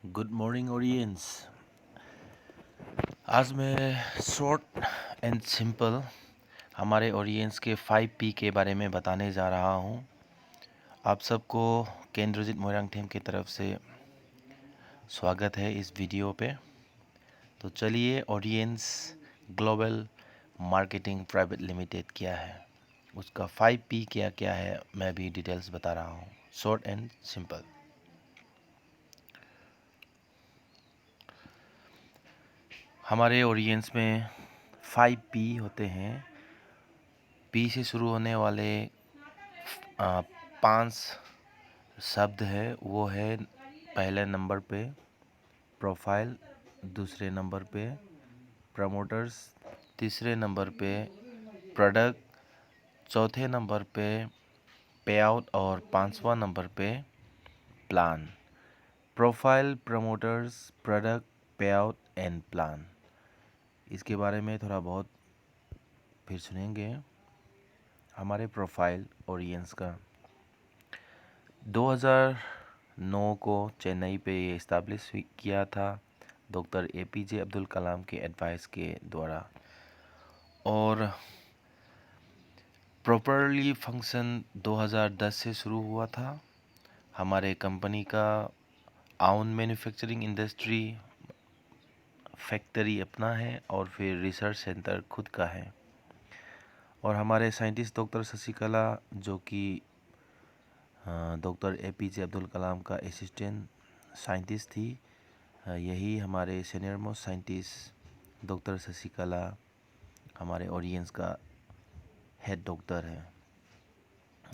Good morning audience. आज मैं short and simple हमारे ऑडियंस के 5P के बारे में बताने जा रहा हूँ। आप सबको केंद्रजीत मोइरांग टीम की तरफ से स्वागत है इस वीडियो पे। तो चलिए audience, global marketing private limited क्या है, उसका 5P क्या क्या है, मैं भी डिटेल्स बता रहा हूँ, शॉर्ट एंड सिंपल। हमारे ऑडियंस में 5P होते हैं। पी से शुरू होने वाले 5 शब्द है। वो है पहले नंबर पे प्रोफाइल, दूसरे नंबर पे प्रमोटर्स, तीसरे नंबर पे प्रोडक्ट, चौथे नंबर पे पे आउट और पांचवा नंबर पे प्लान। प्रोफाइल, प्रमोटर्स, प्रोडक्ट, पे आउट एंड प्लान। इसके बारे में थोड़ा बहुत फिर सुनेंगे। हमारे प्रोफाइल ऑडियंस का 2009 को चेन्नई पे ये इस्ताब्लिश किया था डॉक्टर APJ अब्दुल कलाम के एडवाइस के द्वारा, और प्रॉपरली फंक्शन 2010 से शुरू हुआ था। हमारे कंपनी का आउन मैन्युफैक्चरिंग इंडस्ट्री फैक्ट्री अपना है और फिर रिसर्च सेंटर खुद का है। और हमारे साइंटिस्ट डॉक्टर शशिकला, जो कि डॉक्टर APJ अब्दुल कलाम का असिस्टेंट साइंटिस्ट थी, यही हमारे senior most scientist doctor Shashikala हमारे ऑडियंस का हेड डॉक्टर है।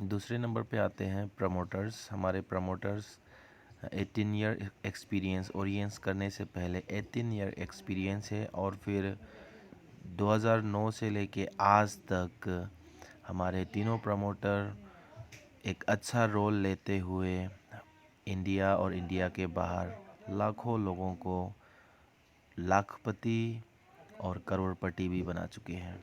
दूसरे नंबर पे आते हैं प्रमोटर्स। हमारे प्रमोटर्स 18 ईयर एक्सपीरियंस, ऑडियंस करने से पहले 18 ईयर एक्सपीरियंस है, और फिर 2009 से लेके आज तक हमारे तीनों प्रमोटर एक अच्छा रोल लेते हुए इंडिया और इंडिया के बाहर लाखों लोगों को लाखपति और करोड़पति भी बना चुके हैं।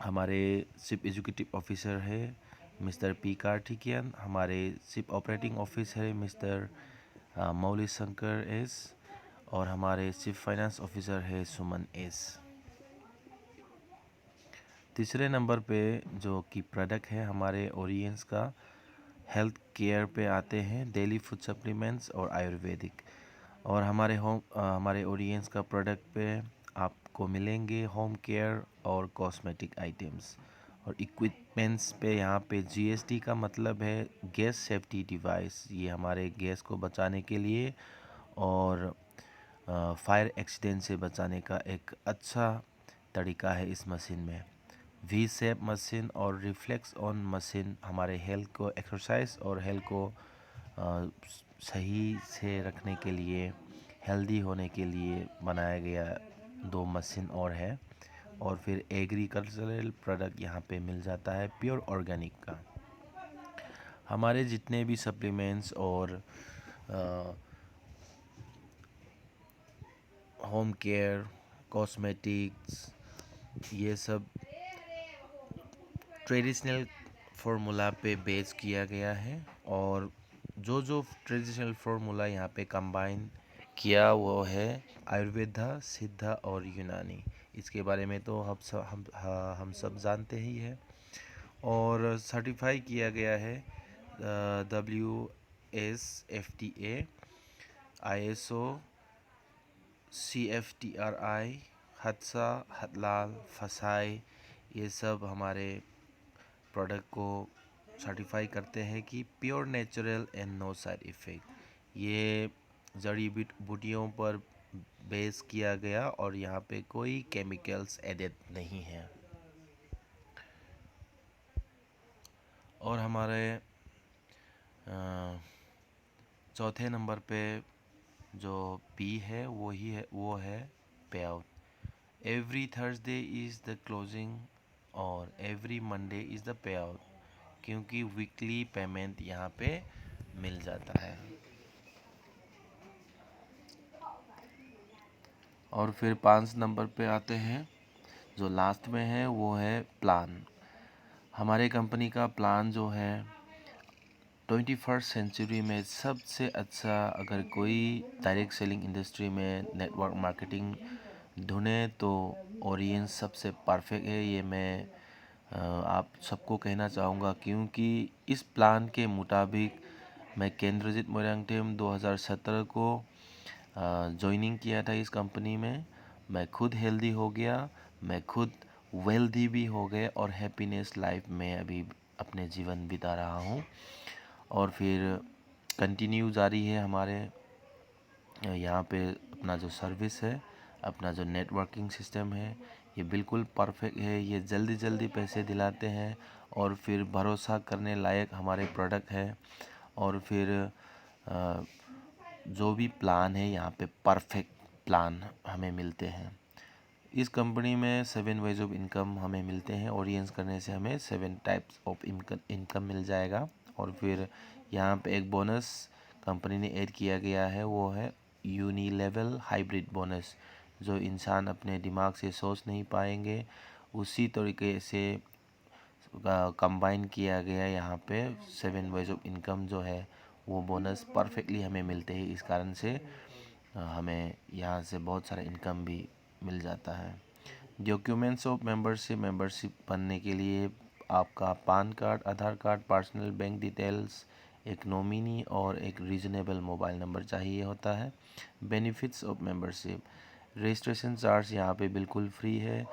हमारे चीफ एग्जीक्यूटिव ऑफिसर है मिस्टर P कार्तिकेयन। हमारे चीफ ऑपरेटिंग ऑफिसर है मिस्टर मौली शंकर S, और हमारे चीफ फाइनेंस ऑफिसर है सुमन S। तीसरे नंबर पे जो कि प्रोडक्ट है हमारे ओरियंस का, हेल्थ केयर पे आते हैं, डेली फूड सप्लीमेंट्स और आयुर्वेदिक। और हमारे ऑडियंस का प्रोडक्ट पे आपको मिलेंगे होम केयर और कॉस्मेटिक आइटम्स। और इक्विपमेंट्स पे यहाँ पे GST का मतलब है गैस सेफ्टी डिवाइस। ये हमारे गैस को बचाने के लिए और फायर एक्सीडेंट से बचाने का एक अच्छा तरीका है इस मशीन में। V शेप मशीन और रिफ्लेक्स ऑन मशीन हमारे हेल्थ को एक्सरसाइज और हेल्थ को सही से रखने के लिए, हेल्दी होने के लिए बनाया गया 2 मशीन और है। और फिर एग्रीकल्चरल प्रोडक्ट यहाँ पे मिल जाता है प्योर ऑर्गेनिक का। हमारे जितने भी सप्लीमेंट्स और होम केयर, कॉस्मेटिक्स, ये सब ट्रेडिशनल फार्मूला पे बेस किया गया है। और जो जो ट्रेडिशनल फार्मूला यहाँ पे कंबाइन किया वो है आयुर्वेदा, सिद्धा और यूनानी। इसके बारे में तो हम सब जानते ही है। और सर्टिफाई किया गया है WSFTA, ISO, CFTRI, हदसा, हदलाल, फसाई, ये सब हमारे प्रोडक्ट को सर्टिफाई करते हैं कि pure natural and no side effect. ये जड़ी बूटियों पर बेस किया गया और यहाँ पे कोई केमिकल्स एडेड नहीं है। और हमारे चौथे नंबर पे जो P है वो है pay out. Every Thursday is the closing और every Monday is the pay out, क्योंकि वीकली पेमेंट यहाँ पे मिल जाता है। और फिर 5 नंबर पे आते हैं, जो लास्ट में है वो है प्लान। हमारे कंपनी का प्लान जो है 21st सेंचुरी में सबसे अच्छा अगर कोई डायरेक्ट सेलिंग इंडस्ट्री में नेटवर्क मार्केटिंग ढूंढे तो ओरियंस सबसे परफेक्ट है। ये मैं आप सबको कहना चाहूँगा, क्योंकि इस प्लान के मुताबिक मैं केंद्रजीत मोइरांगथेम 2017 को ज्वाइनिंग किया था इस कंपनी में। मैं खुद हेल्दी हो गया, मैं खुद वेल्दी भी हो गए और हैप्पीनेस लाइफ में अभी अपने जीवन बिता रहा हूँ। और फिर कंटिन्यू जारी है हमारे यहाँ पे अपना जो सर्विस है, अपना जो नेटवर्किंग सिस्टम है, ये बिल्कुल परफेक्ट है। ये जल्दी जल्दी पैसे दिलाते हैं और फिर भरोसा करने लायक हमारे प्रोडक्ट है। और फिर जो भी प्लान है यहाँ पे परफेक्ट प्लान हमें मिलते हैं। इस कंपनी में 7 वेज ऑफ इनकम हमें मिलते हैं। ओरियंस करने से हमें 7 टाइप्स ऑफ इनकम मिल जाएगा। और फिर यहाँ पे एक बोनस कंपनी ने ऐड किया गया है, वो है यूनिलेवल हाइब्रिड बोनस। जो इंसान अपने दिमाग से सोच नहीं पाएंगे उसी तरीके से कंबाइन किया गया यहाँ पे 7 वेज ऑफ इनकम जो है वो बोनस परफेक्टली हमें मिलते हैं। इस कारण से हमें यहाँ से बहुत सारा इनकम भी मिल जाता है। डॉक्यूमेंट्स ऑफ मेंबरशिप बनने के लिए आपका पान कार्ड, आधार कार्ड, पर्सनल बैंक डिटेल्स, एक नॉमिनी और एक रीजनेबल मोबाइल नंबर चाहिए होता है। Benefits of membership, registration charge यहाँ पे बिल्कुल फ्री है।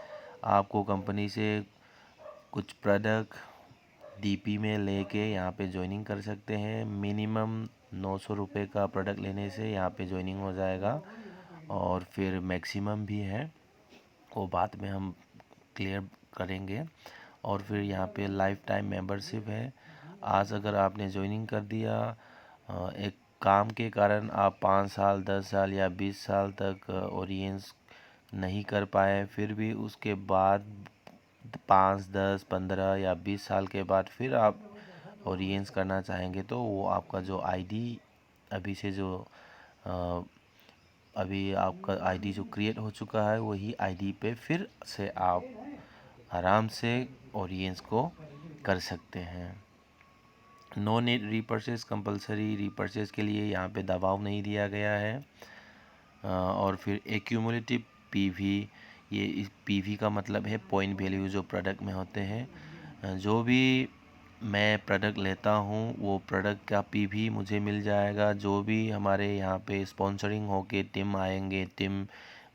आपको कंपनी से कुछ प्रोडक्ट डीपी में लेके यहाँ पे ज्वाइनिंग कर सकते हैं। मिनिमम 900 रुपये का प्रोडक्ट लेने से यहाँ पे ज्वाइनिंग हो जाएगा। और फिर मैक्सिमम भी है, वो बाद में हम क्लियर करेंगे। और फिर यहाँ पे लाइफ टाइम मेंबरशिप है। आज अगर आपने ज्वाइनिंग कर दिया एक काम के कारण आप 5 साल, 10 साल या 20 साल तक ओरियंस नहीं कर पाए, फिर भी उसके बाद 5, 10, 15 या 20 साल के बाद फिर आप ओरियंस करना चाहेंगे तो वो आपका जो आईडी अभी से जो अ, अभी आपका आईडी जो क्रिएट हो चुका है वही आईडी पे फिर से आप आराम से ओरियंस को कर सकते हैं। No need repurchase, compulsory repurchase के लिए यहाँ पे दबाव नहीं दिया गया है। और फिर एक्यूमुलेटिव पीवी, ये इस पीवी का मतलब है पॉइंट वैल्यू जो प्रोडक्ट में होते हैं। जो भी मैं प्रोडक्ट लेता हूँ वो प्रोडक्ट का पीवी मुझे मिल जाएगा। जो भी हमारे यहाँ पे स्पॉन्सरिंग होके टीम आएंगे, टीम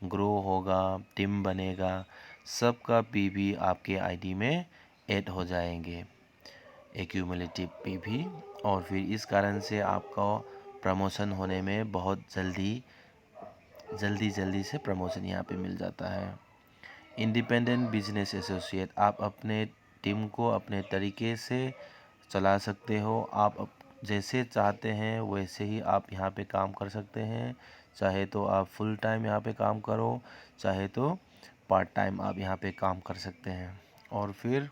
ग्रो होगा, टीम बनेगा, सबका पीवी आपके आईडी में ऐड हो जाएंगे, एक्यूमुलेटिव पीवी। और फिर इस कारण से आपका प्रमोशन होने में बहुत जल्दी से प्रमोशन यहाँ पे मिल जाता है। इंडिपेंडेंट बिजनेस एसोसिएट, आप अपने टीम को अपने तरीके से चला सकते हो। आप जैसे चाहते हैं वैसे ही आप यहाँ पे काम कर सकते हैं। चाहे तो आप फुल टाइम यहाँ पे काम करो, चाहे तो पार्ट टाइम आप यहाँ पे काम कर सकते हैं। और फिर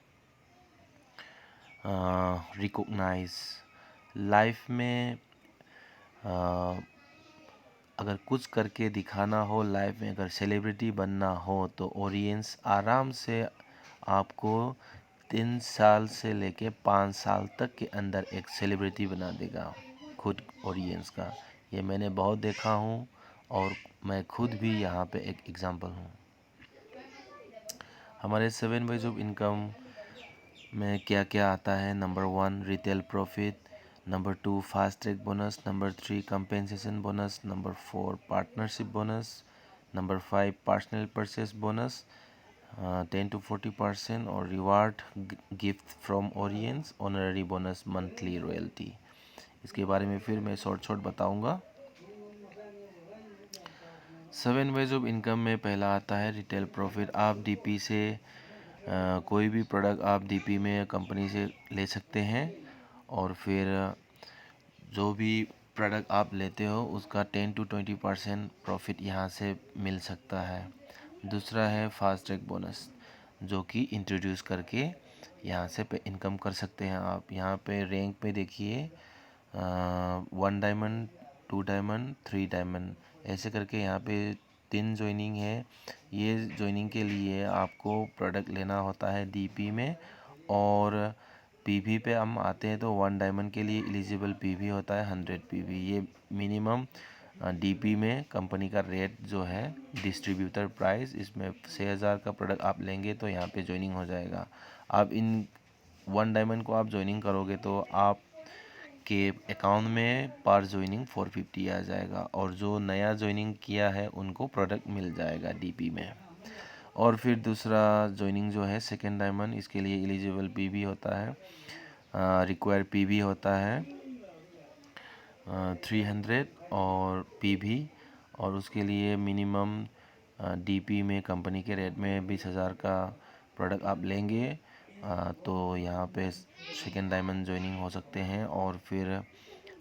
रिकॉग्नाइज, लाइफ में अगर कुछ करके दिखाना हो, लाइफ में अगर सेलिब्रिटी बनना हो तो ओरियंस आराम से आपको 3 साल से लेके 5 साल तक के अंदर एक सेलिब्रिटी बना देगा खुद ओरियंस का। ये मैंने बहुत देखा हूँ और मैं खुद भी यहाँ पे एक एग्जांपल हूँ। हमारे 7 वेज ऑफ इनकम में क्या क्या आता है? Number 1 retail profit, number 2 fast track bonus, number 3 compensation bonus, number 4 partnership bonus, number 5 personal purchase bonus 10 to 40% और reward gift from Oriens, honorary bonus, monthly royalty. इसके बारे में फिर मैं शॉर्ट बताऊंगा। 7 वेज ऑफ इनकम में पहला आता है रिटेल प्रॉफिट। आप डीपी से कोई भी प्रोडक्ट आप डीपी में कंपनी से ले सकते हैं और फिर जो भी प्रोडक्ट आप लेते हो उसका 10 to 20% प्रॉफिट यहाँ से मिल सकता है। दूसरा है फास्ट ट्रैक बोनस, जो कि इंट्रोड्यूस करके यहाँ से पे इनकम कर सकते हैं आप। यहाँ पे रैंक पे देखिए 1 डायमंड, 2 डायमंड, 3 डायमंड, ऐसे करके यहाँ पे 3 ज्वाइनिंग है। ये ज्वाइनिंग के लिए आपको प्रोडक्ट लेना होता है डीपी में और पीवी पे हम आते हैं तो 1 डायमंड के लिए एलिजिबल पीवी होता है 100 पीवी। ये मिनिमम डीपी में कंपनी का रेट जो है डिस्ट्रीब्यूटर प्राइस, इसमें 6000 का प्रोडक्ट आप लेंगे तो यहाँ पे ज्वाइनिंग हो जाएगा। आप इन 1 डायमंड को आप ज्वाइनिंग करोगे तो आप के अकाउंट में पर ज्वाइनिंग 450 आ जाएगा, और जो नया ज्वाइनिंग किया है उनको प्रोडक्ट मिल जाएगा डीपी में। और फिर दूसरा ज्वाइनिंग जो है सेकेंड डायमंड, इसके लिए एलिजिबल पीवी होता है, रिक्वायर पीवी होता है 300 और पीवी, और उसके लिए मिनिमम डीपी में कंपनी के रेट में 20,000 का प्रोडक्ट आप लेंगे तो यहाँ पे सेकेंड डायमंड ज्वाइनिंग हो सकते हैं। और फिर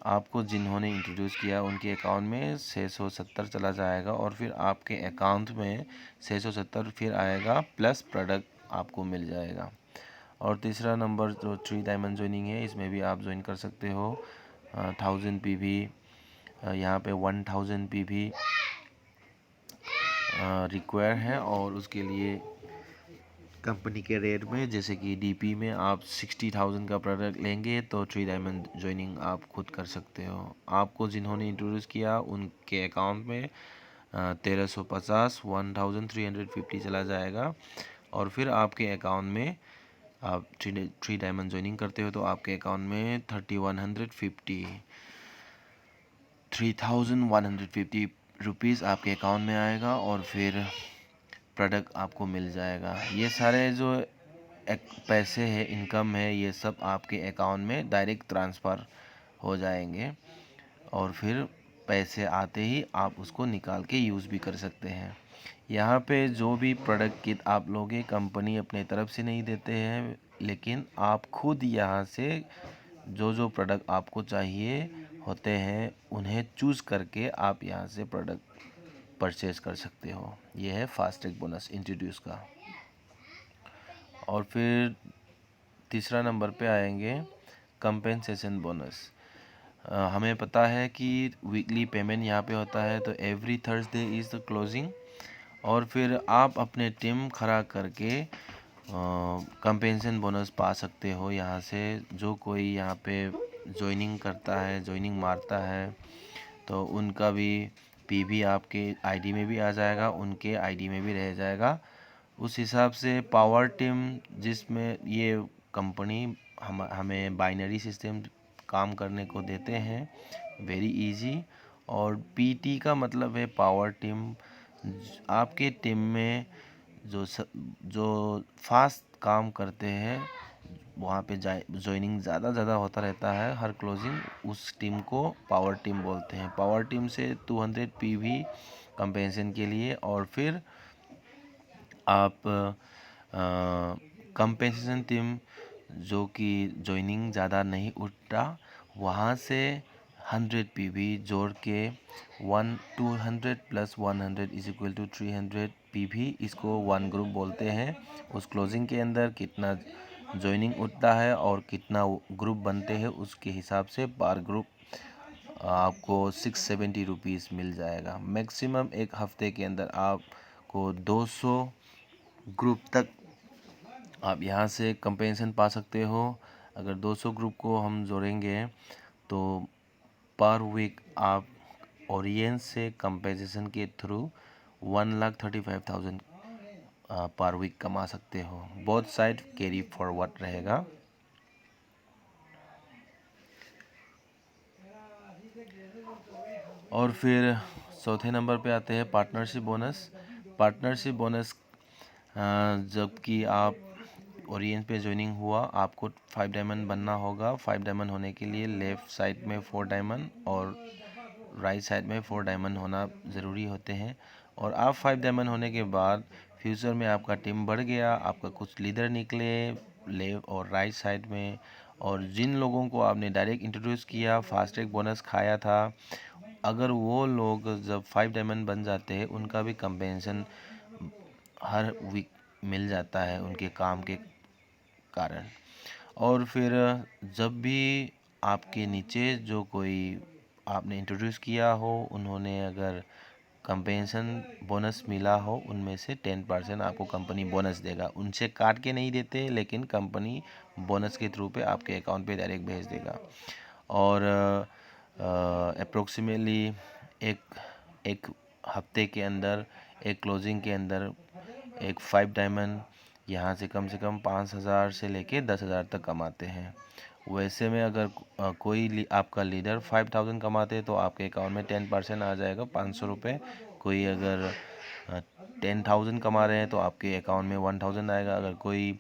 आपको जिन्होंने इंट्रोड्यूस किया उनके अकाउंट में 670 चला जाएगा, और फिर आपके अकाउंट में 670 फिर आएगा प्लस प्रोडक्ट आपको मिल जाएगा। और तीसरा नंबर जो 3 डायमंड ज्वाइनिंग है, इसमें भी आप ज्वाइन कर सकते हो 1000 पीवी, यहाँ पे 1000 पीवी रिक्वायर है, और उसके लिए कंपनी के रेट में जैसे कि डीपी में आप 60,000 का प्रोडक्ट लेंगे तो 3 डायमंड ज्वाइनिंग आप खुद कर सकते हो। आपको जिन्होंने इंट्रोड्यूस किया उनके अकाउंट में 1350 1350 चला जाएगा, और फिर आपके अकाउंट में आप 3 डायमंड ज्वाइनिंग करते हो तो आपके अकाउंट में 3150 रुपीज़ आपके अकाउंट में आएगा, और फिर प्रोडक्ट आपको मिल जाएगा। ये सारे जो पैसे है, इनकम है, ये सब आपके अकाउंट में डायरेक्ट ट्रांसफ़र हो जाएंगे, और फिर पैसे आते ही आप उसको निकाल के यूज़ भी कर सकते हैं। यहाँ पे जो भी प्रोडक्ट किट आप लोगे कंपनी अपने तरफ से नहीं देते हैं, लेकिन आप खुद यहाँ से जो जो प्रोडक्ट आपको चाहिए होते हैं उन्हें चूज़ करके आप यहाँ से प्रोडक्ट परचेज़ कर सकते हो। ये है फास्ट ट्रैक बोनस इंट्रोड्यूस का। और फिर तीसरा नंबर पे आएंगे कंपेंसेशन बोनस। हमें पता है कि वीकली पेमेंट यहाँ पे होता है, तो every Thursday is the closing, और फिर आप अपने टीम खड़ा करके कंपेंसेशन बोनस पा सकते हो यहाँ से। जो कोई यहाँ पे ज्वाइनिंग करता है, ज्वाइनिंग मारता है, तो उनका भी पीवी आपके आईडी में भी आ जाएगा, उनके आईडी में भी रह जाएगा। उस हिसाब से पावर टीम जिसमें ये कंपनी हमें बाइनरी सिस्टम काम करने को देते हैं, वेरी इजी। और पीटी का मतलब है पावर टीम। आपके टीम में जो फास्ट काम करते हैं, वहाँ पे ज्वाइनिंग ज़्यादा होता रहता है हर क्लोजिंग, उस टीम को पावर टीम बोलते हैं। पावर टीम से 200 पीवी कंपेंसेशन के लिए, और फिर आप कंपेंसेशन टीम जो कि ज्वाइनिंग ज़्यादा नहीं उठता, वहाँ से 100 पीवी जोड़ के 200 plus 100 is equal to 300 PV, इसको वन ग्रुप बोलते हैं। उस क्लोजिंग के अंदर कितना ज्वाइनिंग उठता है और कितना ग्रुप बनते हैं, उसके हिसाब से पर ग्रुप आपको 670 रुपीज़ मिल जाएगा। मैक्सिमम एक हफ्ते के अंदर आपको 200 ग्रुप तक आप यहाँ से कंपेंसेशन पा सकते हो। अगर 200 ग्रुप को हम जोड़ेंगे तो पर वीक आप ओरियंस से कंपेंसेशन के थ्रू 1,35,000 पर वीक कमा सकते हो। बोथ साइड कैरी फॉरवर्ड रहेगा। और फिर चौथे नंबर पे आते हैं पार्टनरशिप बोनस। पार्टनरशिप बोनस जबकि आप ओरियंस पे ज्वाइनिंग हुआ, आपको 5 डायमंड बनना होगा। 5 डायमंड होने के लिए लेफ़्ट साइड में 4 डायमंड और राइट साइड में 4 डायमंड होना ज़रूरी होते हैं। और आप 5 डायमंड होने के बाद फ्यूचर में आपका टीम बढ़ गया, आपका कुछ लीडर निकले लेफ्ट और राइट साइड में, और जिन लोगों को आपने डायरेक्ट इंट्रोड्यूस किया, फास्ट ट्रैक बोनस खाया था, अगर वो लोग जब 5 डायमंड बन जाते हैं, उनका भी कंपेंसेशन हर वीक मिल जाता है उनके काम के कारण। और फिर जब भी आपके नीचे जो कोई आपने इंट्रोड्यूस किया हो, उन्होंने अगर कंपेंसेशन बोनस मिला हो उनमें से 10% आपको कंपनी बोनस देगा। उनसे काट के नहीं देते, लेकिन कंपनी बोनस के थ्रू पे आपके अकाउंट पे डायरेक्ट भेज देगा। और अप्रोक्सीमेटली एक एक हफ्ते के अंदर, एक क्लोजिंग के अंदर एक 5 डायमंड यहाँ से कम 5,000 से लेके 10,000 तक कमाते हैं। वैसे में अगर आपका लीडर 5,000 कमाते हैं तो आपके अकाउंट में 10% आ जाएगा, 500 रुपये। कोई अगर 10,000 कमा रहे हैं तो आपके अकाउंट में 1,000 आएगा। अगर कोई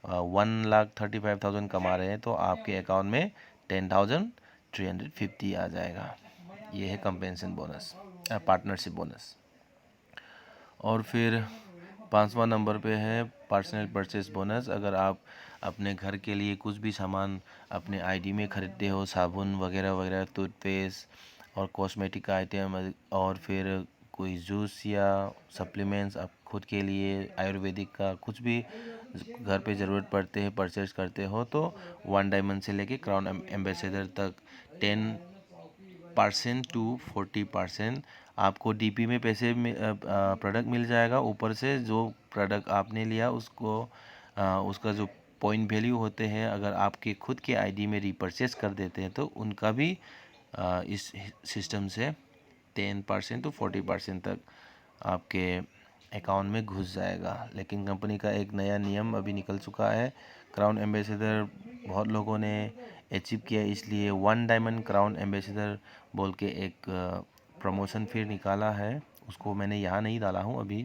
1,35,000 कमा रहे हैं तो आपके अकाउंट में 10,350 आ जाएगा। ये है कंपेंसेशन बोनस, पार्टनरशिप बोनस। और फिर 5वां नंबर पे है पर्सनल परचेस बोनस। अगर आप अपने घर के लिए कुछ भी सामान अपने आईडी में खरीदते हो, साबुन वगैरह वगैरह, टूथपेस्ट और कॉस्मेटिक आइटम, और फिर कोई जूस या सप्लीमेंट्स आप खुद के लिए आयुर्वेदिक का कुछ भी घर पे ज़रूरत पड़ते हैं, परचेस करते हो, तो 1 डायमंड से लेके क्राउन एम्बेसडर तक 10% to 40% आपको डीपी में पैसे में प्रोडक्ट मिल जाएगा। ऊपर से जो प्रोडक्ट आपने लिया उसका जो पॉइंट वैल्यू होते हैं, अगर आपके खुद के आईडी में रीपरचेस कर देते हैं तो उनका भी इस सिस्टम से 10% to 40% तक आपके अकाउंट में घुस जाएगा। लेकिन कंपनी का एक नया नियम अभी निकल चुका है। क्राउन एम्बेसडर बहुत लोगों ने अचीव किया, इसलिए 1 डायमंड क्राउन एम्बेसडर बोल के एक प्रमोशन फिर निकाला है। उसको मैंने यहाँ नहीं डाला हूँ अभी।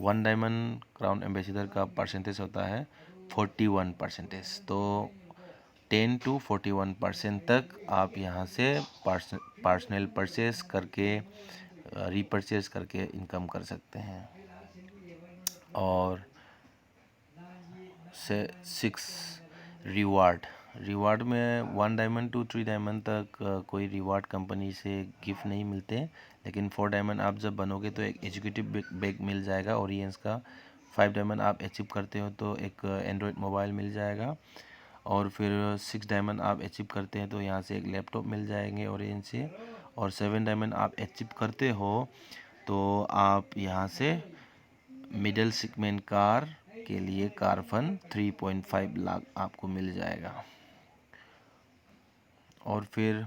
1 डायमंड क्राउन एम्बेसडर का परसेंटेज होता है 41%। तो 10 to 41% तक आप यहाँ से पर्सनल परचेस करके, रीपरचेस करके इनकम कर सकते हैं। और 6 रिवार्ड में 1 डायमंड to 3 डायमंड तक कोई रिवार्ड कंपनी से गिफ्ट नहीं मिलते, लेकिन 4 डायमंड आप जब बनोगे तो एक एग्जीक्यूटिव बैग मिल जाएगा ओरियंस का। 5 डायमंड आप अचीव करते हो तो एक एंड्रॉयड मोबाइल मिल जाएगा। और फिर 6 डायमंड आप अचीव करते हैं तो यहाँ से एक लैपटॉप मिल जाएंगे ओरियंस से। और 7 डायमंड आप अचीव करते हो तो आप यहाँ से मिडिल सेगमेंट कार के लिए कार फंड 3.5 लाख आपको मिल जाएगा। और फिर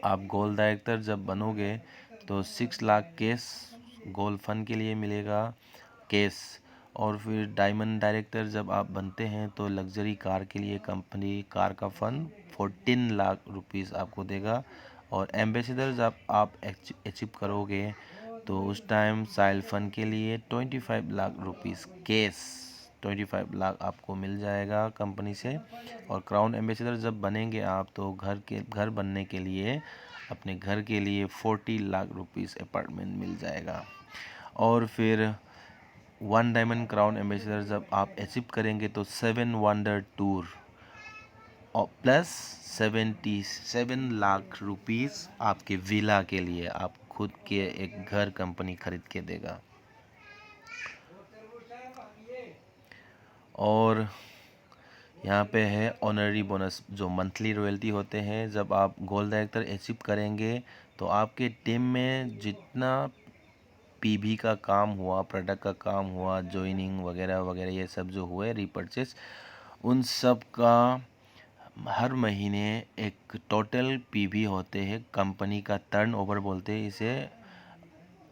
आप गोल्ड डायरेक्टर जब बनोगे तो 6 लाख कैश गोल्ड फंड के लिए मिलेगा, कैश। और फिर डायमंड डायरेक्टर जब आप बनते हैं तो लग्जरी कार के लिए कंपनी कार का फंड 14 लाख रुपीस आपको देगा। और एम्बेसडर जब आप अचीव करोगे तो उस टाइम साइल फंड के लिए 25 लाख रुपीस कैश, 25 लाख आपको मिल जाएगा कंपनी से। और क्राउन एम्बेसडर जब बनेंगे आप तो घर बनने के लिए, अपने घर के लिए 40 लाख रुपीस अपार्टमेंट मिल जाएगा। और फिर 1 डायमंड क्राउन एम्बेसडर जब आप अचीव करेंगे तो 7 वंडर टूर और प्लस 77 लाख रुपीस आपके विला के लिए, आप खुद के एक घर कंपनी खरीद के देगा। और यहाँ पे है ऑनररी बोनस, जो मंथली रॉयल्टी होते हैं। जब आप गोल्ड डायरेक्टर अचीव करेंगे तो आपके टीम में जितना पीबी का काम हुआ, प्रोडक्ट का काम हुआ, जॉइनिंग वगैरह वगैरह ये सब जो हुए रीपरचेस, उन सब का हर महीने एक टोटल पीबी होते हैं, कंपनी का टर्नओवर बोलते हैं इसे।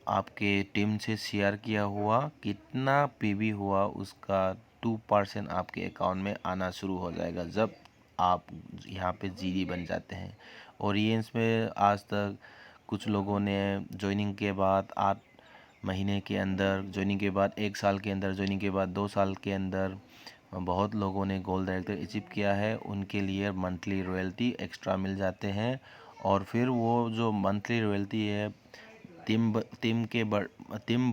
आपके टीम से शेयर किया हुआ कितना पीबी हुआ उसका 2% आपके अकाउंट में आना शुरू हो जाएगा जब आप यहाँ पे जीडी बन जाते हैं। ओरियंस में आज तक कुछ लोगों ने ज्वाइनिंग के बाद 8 महीने के अंदर, ज्वाइनिंग के बाद 1 साल के अंदर, ज्वाइनिंग के बाद 2 साल के अंदर बहुत लोगों ने गोल्ड डायरेक्टर अचीव किया है। उनके लिए मंथली रॉयल्टी एक्स्ट्रा मिल जाते हैं। और फिर वो जो मंथली रॉयल्टी है टीम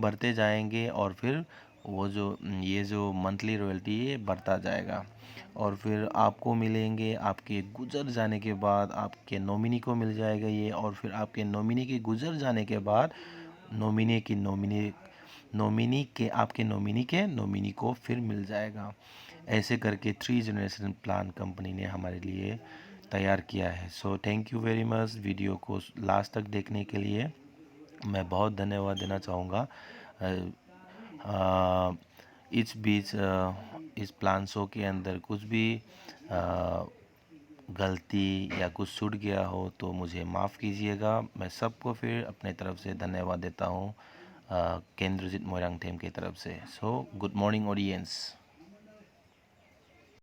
बढ़ते जाएंगे, और फिर वो जो मंथली रॉयल्टी है बढ़ता जाएगा। और फिर आपको मिलेंगे, आपके गुजर जाने के बाद आपके नॉमिनी को मिल जाएगा ये। और फिर आपके नॉमिनी के गुजर जाने के बाद आपके नॉमिनी को फिर मिल जाएगा। ऐसे करके 3 जनरेशन प्लान कंपनी ने हमारे लिए तैयार किया है। So thank you very much video को लास्ट तक देखने के लिए। मैं बहुत धन्यवाद देना चाहूँगा। इस बीच इस प्लान शो के अंदर कुछ भी गलती या कुछ छूट गया हो तो मुझे माफ़ कीजिएगा। मैं सबको फिर अपने तरफ से धन्यवाद देता हूँ केंद्रजीत मोइरांगथेम की तरफ से। So good morning audience.